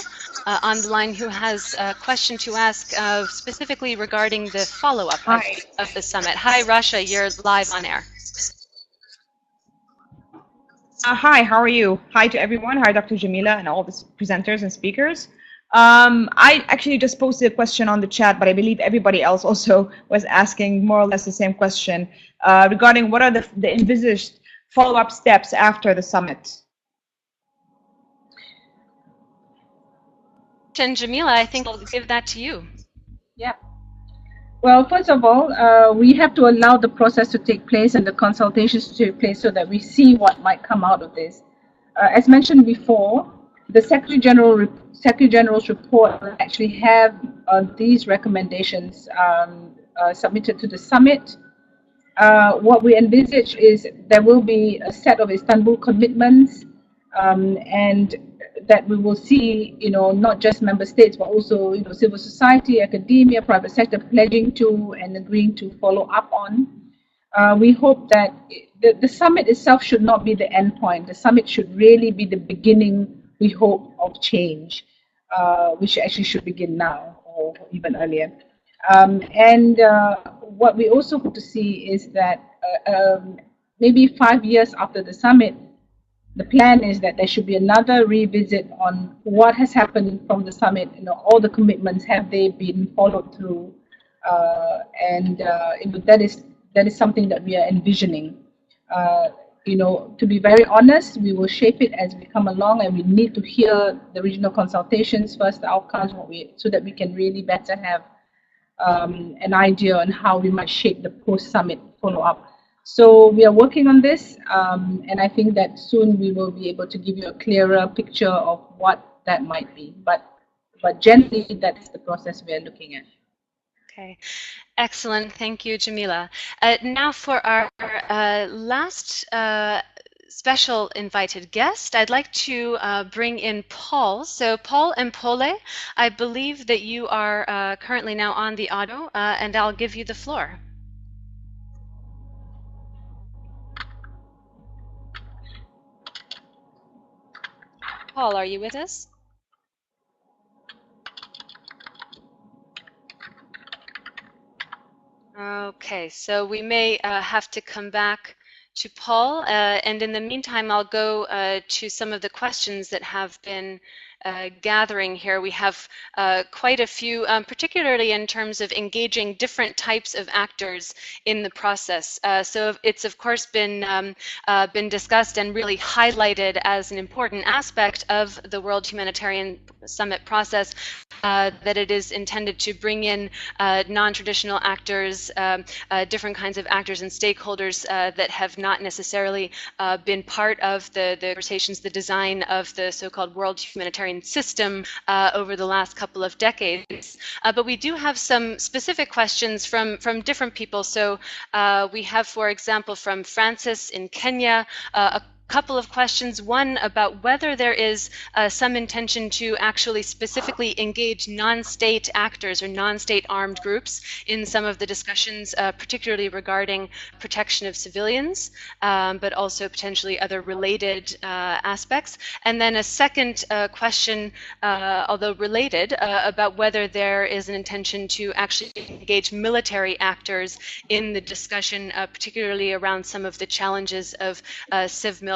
on the line who has a question to ask specifically regarding the follow-up of the summit. Hi, Rasha, you're live on air. Hi, how are you? Hi to everyone. Hi, Dr. Jemilah and all the presenters and speakers. I actually just posted a question on the chat, but I believe everybody else also was asking more or less the same question regarding what are the envisaged follow-up steps after the summit. And Jemilah, I think I'll give that to you. Yeah. Well, first of all, we have to allow the process to take place and the consultations to take place so that we see what might come out of this. As mentioned before, the Secretary General's report will actually have these recommendations submitted to the summit. What we envisage is there will be a set of Istanbul commitments, and that we will see, not just member states, but also, civil society, academia, private sector pledging to and agreeing to follow up on. We hope that the summit itself should not be the end point. The summit should really be the beginning, we hope, of change, which actually should begin now or even earlier. What we also hope to see is that maybe 5 years after the summit, the plan is that there should be another revisit on what has happened from the summit. All the commitments, have they been followed through? That is something that we are envisioning. To be very honest, we will shape it as we come along, and we need to hear the regional consultations first, the outcomes, so that we can really better have an idea on how we might shape the post-summit follow-up. So we are working on this, and I think that soon we will be able to give you a clearer picture of what that might be. But generally, that's the process we are looking at. Okay, excellent. Thank you, Jemilah. Now for our last special invited guest, I'd like to bring in Paul. So Paul Empole, I believe that you are currently now on the audio, and I'll give you the floor. Paul, are you with us? Okay, so we may have to come back to Paul, and in the meantime, I'll go to some of the questions that have been gathering here. We have quite a few, particularly in terms of engaging different types of actors in the process. So it's of course been discussed and really highlighted as an important aspect of the World Humanitarian Summit process, that it is intended to bring in non-traditional actors, different kinds of actors and stakeholders that have not necessarily been part of the conversations, the design of the so-called World Humanitarian system over the last couple of decades. But we do have some specific questions from different people. So we have, for example, from Francis in Kenya, a couple of questions. One about whether there is some intention to actually specifically engage non-state actors or non-state armed groups in some of the discussions, particularly regarding protection of civilians, but also potentially other related aspects. And then a second question, although related, about whether there is an intention to actually engage military actors in the discussion, particularly around some of the challenges of civ-mil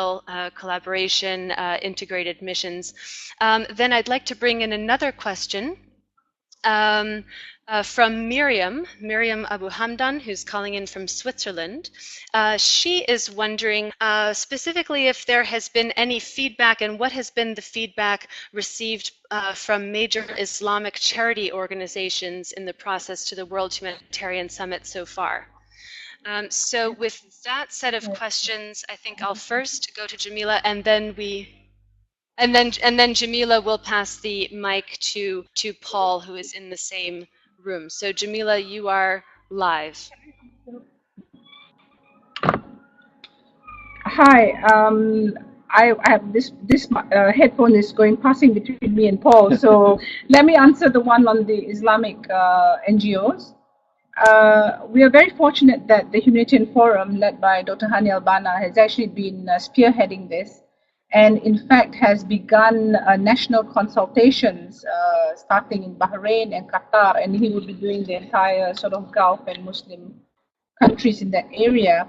collaboration, integrated missions. Then I'd like to bring in another question from Miriam Abu Hamdan, who's calling in from Switzerland. She is wondering specifically if there has been any feedback and what has been the feedback received from major Islamic charity organizations in the process to the World Humanitarian Summit so far. So with that set of questions, I think I'll first go to Jemilah, and then Jemilah will pass the mic to Paul, who is in the same room. So Jemilah, you are live. Hi. I have this headphone is passing between me and Paul. So let me answer the one on the Islamic NGOs. We are very fortunate that the Humanitarian Forum, led by Dr. Hani Albana, has actually been spearheading this, and in fact has begun national consultations starting in Bahrain and Qatar, and he will be doing the entire sort of Gulf and Muslim countries in that area,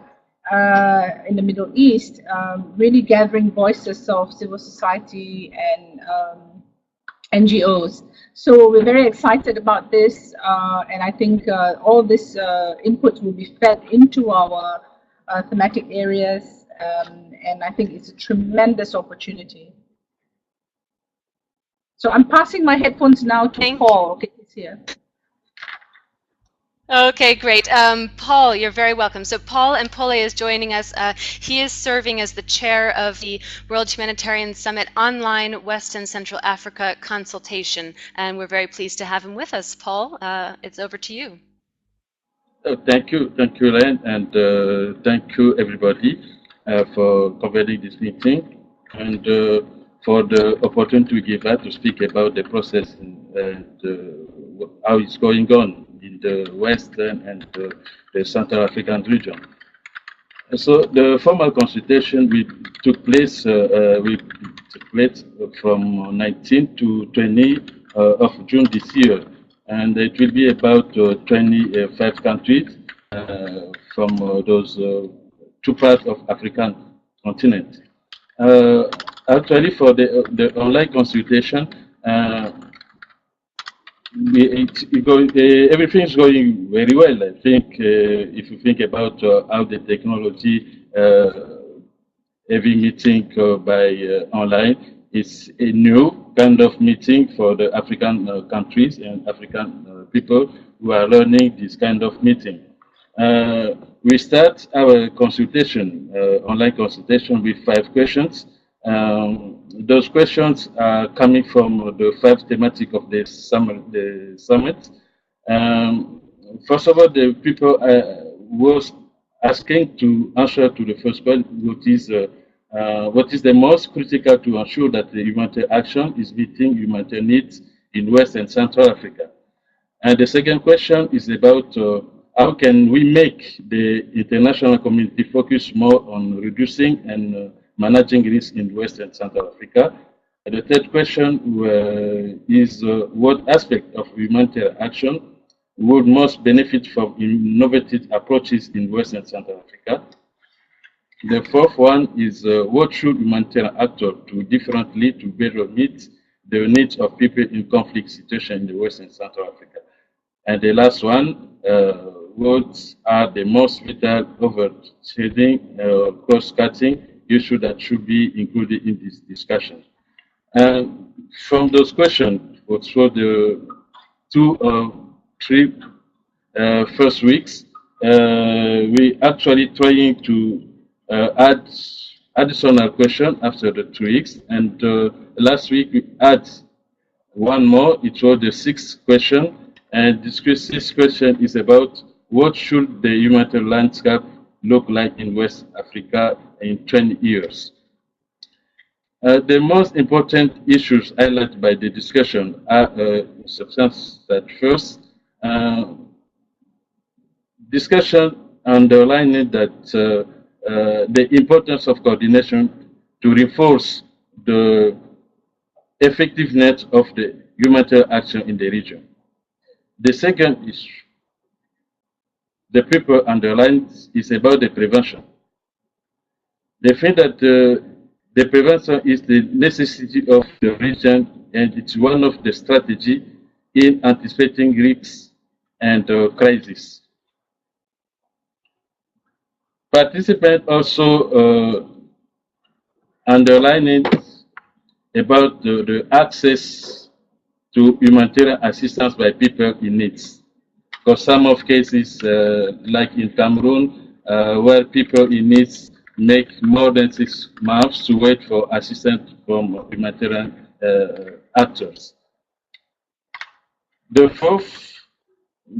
in the Middle East, really gathering voices of civil society and NGOs. So we're very excited about this, and I think all this input will be fed into our thematic areas, and I think it's a tremendous opportunity. So I'm passing my headphones now to Paul. Okay, he's here. Okay, great. Paul, you're very welcome. So Paul Empole is joining us. He is serving as the chair of the World Humanitarian Summit Online West and Central Africa Consultation, and we're very pleased to have him with us. Paul, it's over to you. Thank you, Elaine, and thank you everybody for covering this meeting and for the opportunity to give us to speak about the process and how it's going on in the Western and the Central African region. So the formal consultation took place from 19 to 20 of June this year, and it will be about 25 countries from those two parts of African continent. Actually, for the online consultation, everything is going very well. I think if you think about how the technology, every meeting by online is a new kind of meeting for the African countries and African people who are learning this kind of meeting. We start our consultation, online consultation, with 5 questions. Those questions are coming from the 5 thematic of the summit. First of all, the people was asking to answer to the first question, what is the most critical to ensure that the humanitarian action is meeting humanitarian needs in West and Central Africa? And the second question is about how can we make the international community focus more on reducing and managing risk in West and Central Africa. And the third question is what aspect of humanitarian action would most benefit from innovative approaches in West and Central Africa. The fourth one is what should humanitarian actors do differently to better meet the needs of people in conflict situations in the West and Central Africa. And the last one, what are the most vital overshading cost-cutting issues that should be included in this discussion? And from those questions, for the 2 or 3 first weeks, we actually trying to add additional question after the 2 weeks, and last week we add one more. It was the 6th question, and this 6th question is about what should the humanitarian landscape look like in West Africa in 20 years. The most important issues highlighted by the discussion are substance that first, discussion underlining that the importance of coordination to reinforce the effectiveness of the humanitarian action in the region. The second is the people underlined is about the prevention. They think that the prevention is the necessity of the region, and it's one of the strategies in anticipating risks and crises. Participants also underlining about the access to humanitarian assistance by people in needs. Because some of cases, like in Cameroon, where people in needs make more than 6 months to wait for assistance from humanitarian actors. The fourth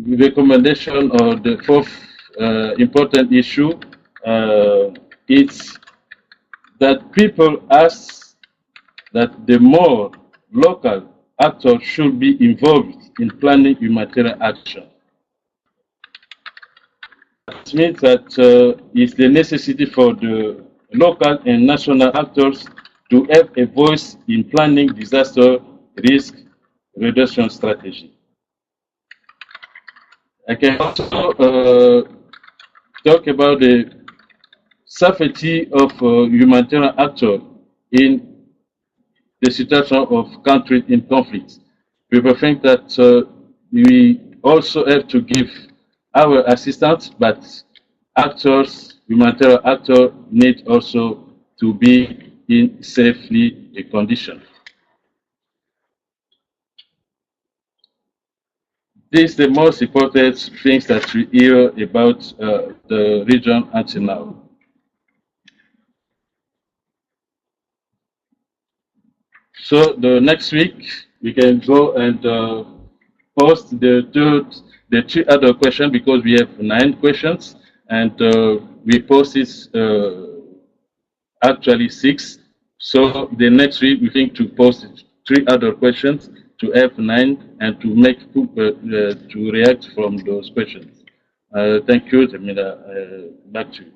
recommendation, or the fourth important issue, is that people ask that the more local actors should be involved in planning humanitarian action. It means that it's the necessity for the local and national actors to have a voice in planning disaster risk reduction strategy. I can also talk about the safety of humanitarian actors in the situation of countries in conflict. People think that we also have to give our assistance, but actors, humanitarian actors, need also to be in safely condition. this is the most important things that we hear about the region until now. So the next week we can go and post the three other questions, because we have 9 questions, and we posted actually 6. So the next week we think to post 3 other questions to have 9 and to make people to react from those questions. Thank you, Jemilah. Back to you.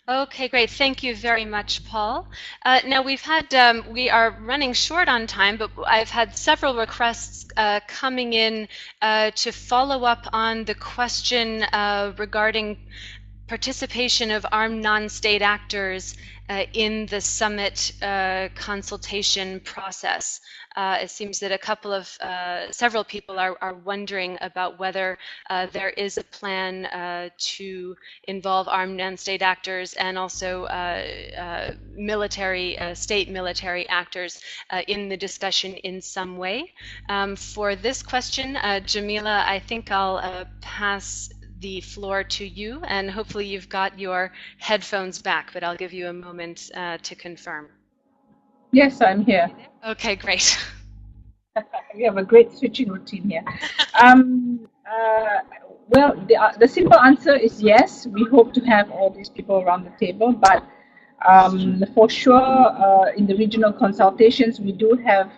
Okay, great. Thank you very much, Paul. Now we are running short on time, but I've had several requests coming in to follow up on the question regarding participation of armed non-state actors in the summit consultation process. It seems that several people are wondering about whether there is a plan to involve armed non-state actors and also state military actors in the discussion in some way. For this question, Jemilah, I think I'll pass the floor to you, and hopefully you've got your headphones back, but I'll give you a moment to confirm. Yes, I'm here. Okay, great. We have a great switching routine here. Well, the simple answer is yes. We hope to have all these people around the table, but for sure, in the regional consultations, we do have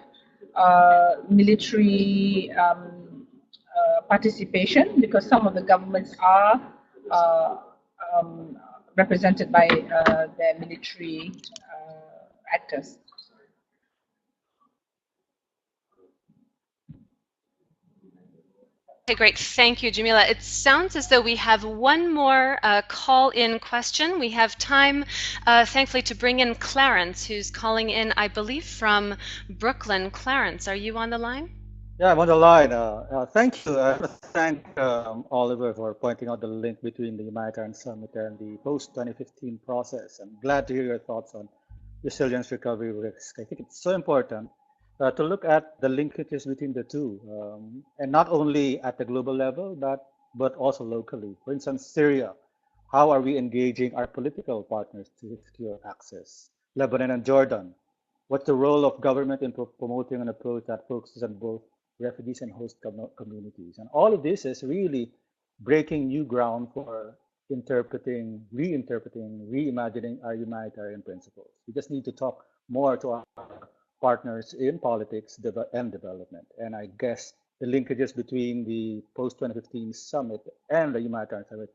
military participation, because some of the governments are represented by their military actors. Okay, great. Thank you, Jemilah. It sounds as though we have one more call-in question. We have time, thankfully, to bring in Clarence, who's calling in, I believe, from Brooklyn. Clarence, are you on the line? Yeah, I'm on the line. Thank you. I want to thank Oliver for pointing out the link between the Humanitarian Summit and the post-2015 process. I'm glad to hear your thoughts on resilience, recovery, risk. I think it's so important to look at the linkages between the two, and not only at the global level, but also locally. For instance, Syria, how are we engaging our political partners to secure access? Lebanon and Jordan, what's the role of government in promoting an approach that focuses on both refugees and host communities? And all of this is really breaking new ground for interpreting, reinterpreting, reimagining our humanitarian principles. We just need to talk more to our partners in politics and development. And I guess the linkages between the post-2015 summit and the Humanitarian Summit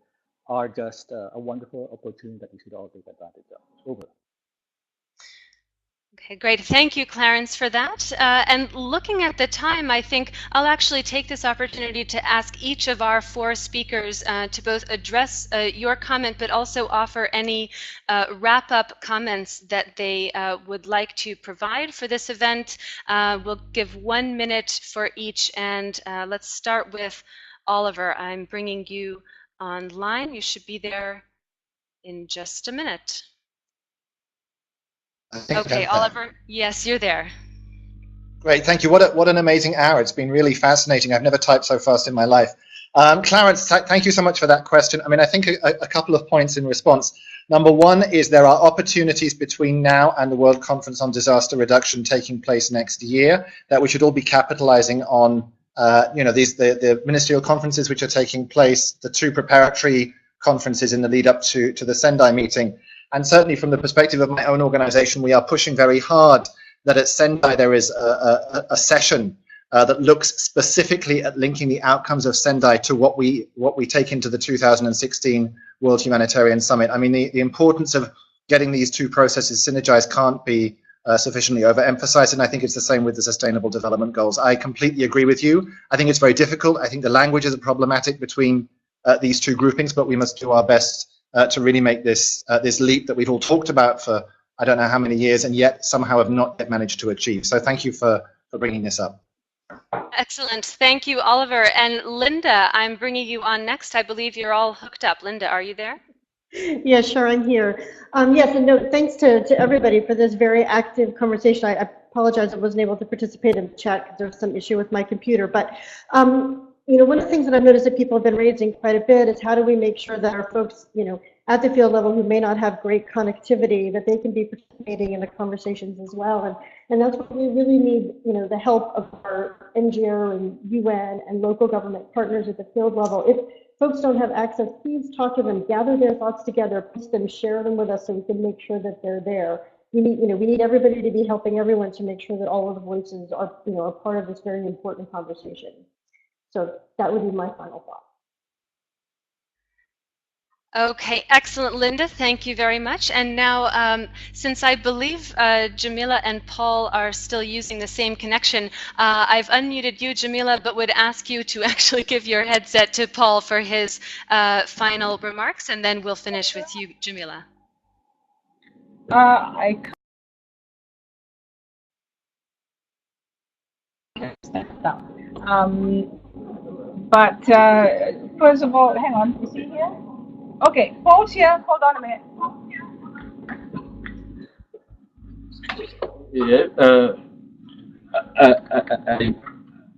are just a wonderful opportunity that we should all take advantage of. Over. Okay, great. Thank you, Clarence, for that. And looking at the time, I think I'll actually take this opportunity to ask each of our 4 speakers to both address your comment, but also offer any wrap-up comments that they would like to provide for this event. We'll give 1 minute for each, and let's start with Oliver. I'm bringing you online. You should be there in just a minute. Okay, Oliver, yes, you're there. Great, thank you. What an amazing hour. It's been really fascinating. I've never typed so fast in my life. Clarence, thank you so much for that question. I mean, I think a couple of points in response. Number one is there are opportunities between now and the World Conference on Disaster Reduction taking place next year that we should all be capitalizing on. You know, the ministerial conferences which are taking place, the 2 preparatory conferences in the lead up to the Sendai meeting. And certainly from the perspective of my own organization, we are pushing very hard that at Sendai there is a session that looks specifically at linking the outcomes of Sendai to what we take into the 2016 World Humanitarian Summit. I mean, the importance of getting these 2 processes synergized can't be sufficiently overemphasized, and I think it's the same with the Sustainable Development Goals. I completely agree with you. I think it's very difficult. I think the languages are problematic between these 2 groupings, but we must do our best to really make this leap that we've all talked about for I don't know how many years and yet somehow have not yet managed to achieve. So thank you for bringing this up. Excellent. Thank you, Oliver. And Linda, I'm bringing you on next. I believe you're all hooked up. Linda, are you there? Yeah, sure, I'm here. Yes, and no, thanks to everybody for this very active conversation. I apologize I wasn't able to participate in the chat because there's some issue with my computer. But, you know, one of the things that I've noticed that people have been raising quite a bit is how do we make sure that our folks, you know, at the field level who may not have great connectivity, that they can be participating in the conversations as well. And that's what we really need, you know, the help of our NGO and UN and local government partners at the field level. If folks don't have access, please talk to them, gather their thoughts together, post them, share them with us so we can make sure that they're there. We need, you know, we need everybody to be helping everyone to make sure that all of the voices are, you know, a part of this very important conversation. So that would be my final thought. Okay, excellent, Linda. Thank you very much. And now, since I believe Jemilah and Paul are still using the same connection, I've unmuted you, Jemilah, but would ask you to actually give your headset to Paul for his final remarks, and then we'll finish with you, Jemilah. I but first of all, hang on, is he here? Okay, Paul's here. Hold on a minute. Yeah, I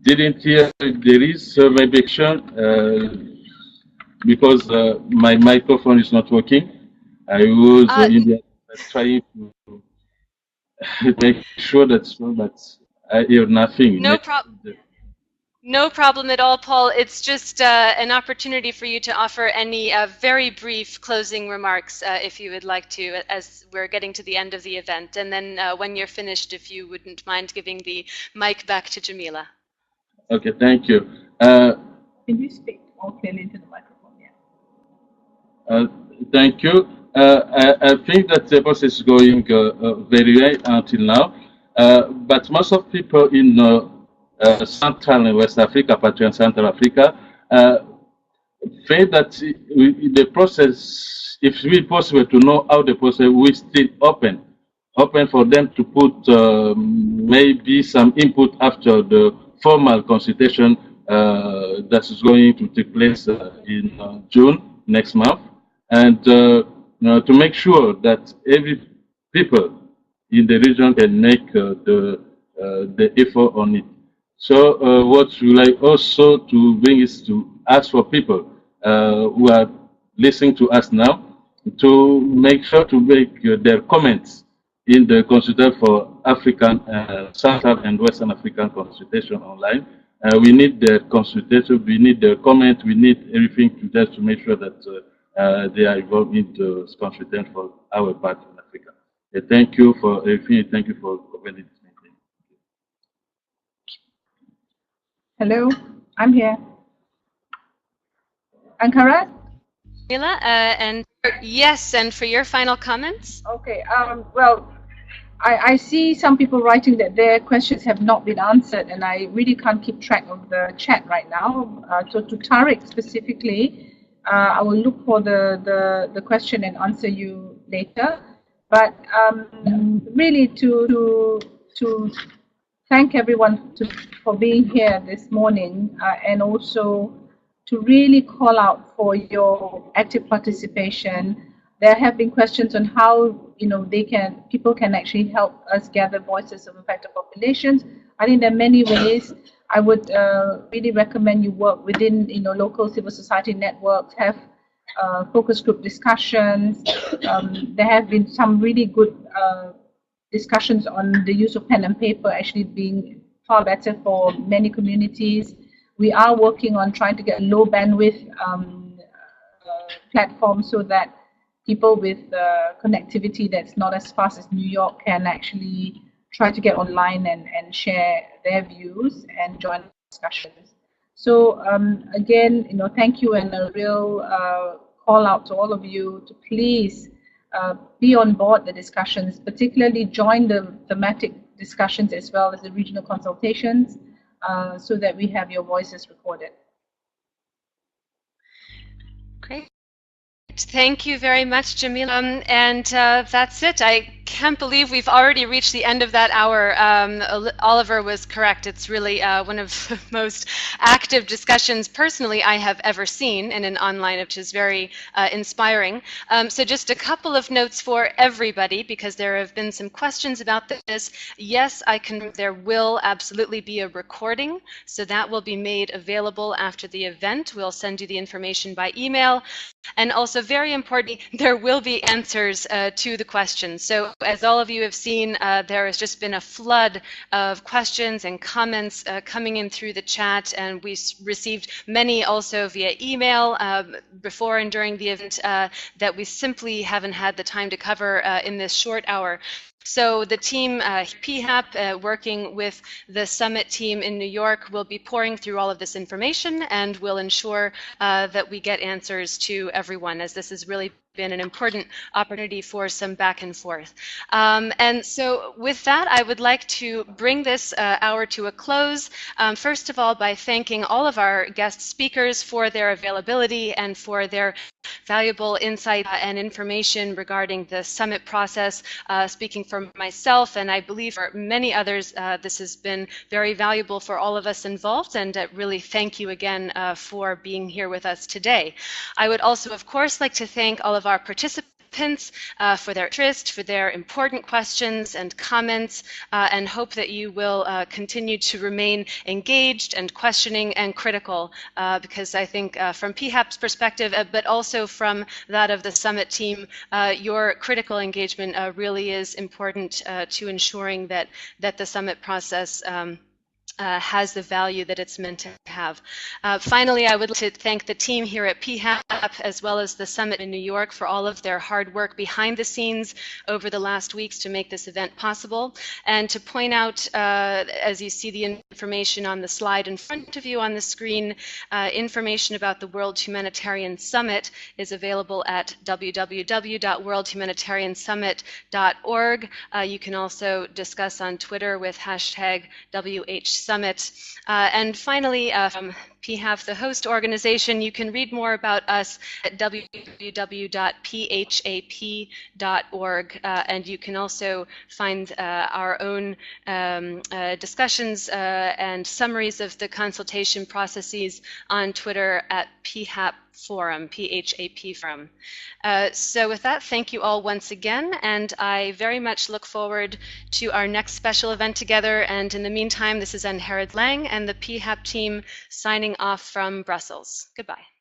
didn't hear there is maybe action because my microphone is not working. I was trying to make sure that I hear nothing. No problem. No problem at all, Paul. It's just an opportunity for you to offer any very brief closing remarks, if you would like to, as we're getting to the end of the event. And then when you're finished, if you wouldn't mind giving the mic back to Jemilah. Okay, thank you. Can you speak more clearly into the microphone? Yeah. Thank you. I think that the process is going very well until now, but most of people in Central and West Africa, particularly Central Africa, think that the process, if it's really possible to know how the process will still open for them to put maybe some input after the formal consultation that is going to take place in June next month, and to make sure that every people in the region can make the effort on it. So what we like also to bring is to ask for people who are listening to us now to make sure to make their comments in the consultation for African, Central and Western African consultation online. We need their consultation, we need their comment, we need everything to just to make sure that they are involved in the consultation for our part in Africa. Thank you for everything. Thank you for covering this. Hello, I'm here. Ankara? Jemilah, and yes, and for your final comments. Okay, well, I see some people writing that their questions have not been answered, and I really can't keep track of the chat right now. So to Tariq specifically, I will look for the question and answer you later. But really to thank everyone for being here this morning, and also to really call out for your active participation. There have been questions on how people can actually help us gather voices of affected populations. I think there are many ways. I would really recommend you work within local civil society networks, have focus group discussions. There have been some really good discussions on the use of pen and paper actually being far better for many communities. We are working on trying to get a low bandwidth platform so that people with connectivity that's not as fast as New York can actually try to get online and share their views and join discussions. So again, thank you, and a real call out to all of you to please be on board the discussions, particularly join the thematic discussions as well as the regional consultations, so that we have your voices recorded. Great. Thank you very much, Jemilah. And that's it. I can't believe we've already reached the end of that hour. Oliver was correct. It's really one of the most active discussions personally I have ever seen in an online, which is very inspiring. So just a couple of notes for everybody, because there have been some questions about this. Yes, there will absolutely be a recording, so that will be made available after the event. We'll send you the information by email. And also, very importantly, there will be answers to the questions. So as all of you have seen, there has just been a flood of questions and comments coming in through the chat, and we received many also via email before and during the event that we simply haven't had the time to cover in this short hour. So the team, PHAP, working with the summit team in New York, will be pouring through all of this information and will ensure that we get answers to everyone, as this has really been an important opportunity for some back and forth. And so with that, I would like to bring this hour to a close, first of all, by thanking all of our guest speakers for their availability and for their valuable insight and information regarding the summit process. Speaking for myself, and I believe for many others, this has been very valuable for all of us involved, and really thank you again for being here with us today. I would also, of course, like to thank all of our participants for their interest, for their important questions and comments, and hope that you will continue to remain engaged and questioning and critical, because I think from PHAP's perspective, but also from that of the summit team, your critical engagement really is important to ensuring that the summit process has the value that it's meant to have. Finally, I would like to thank the team here at PHAP, as well as the summit in New York, for all of their hard work behind the scenes over the last weeks to make this event possible, and to point out, as you see the information on the slide in front of you on the screen, information about the World Humanitarian Summit is available at www.worldhumanitariansummit.org. You can also discuss on Twitter with hashtag WH Summit. And finally, from PHAP, the host organization, you can read more about us at www.phap.org, and you can also find our own discussions and summaries of the consultation processes on Twitter at PHAP Forum, PHAP Forum. So with that, thank you all once again, and I very much look forward to our next special event together. And in the meantime, this is Anne Herod Lang and the PHAP team signing off from Brussels. Goodbye.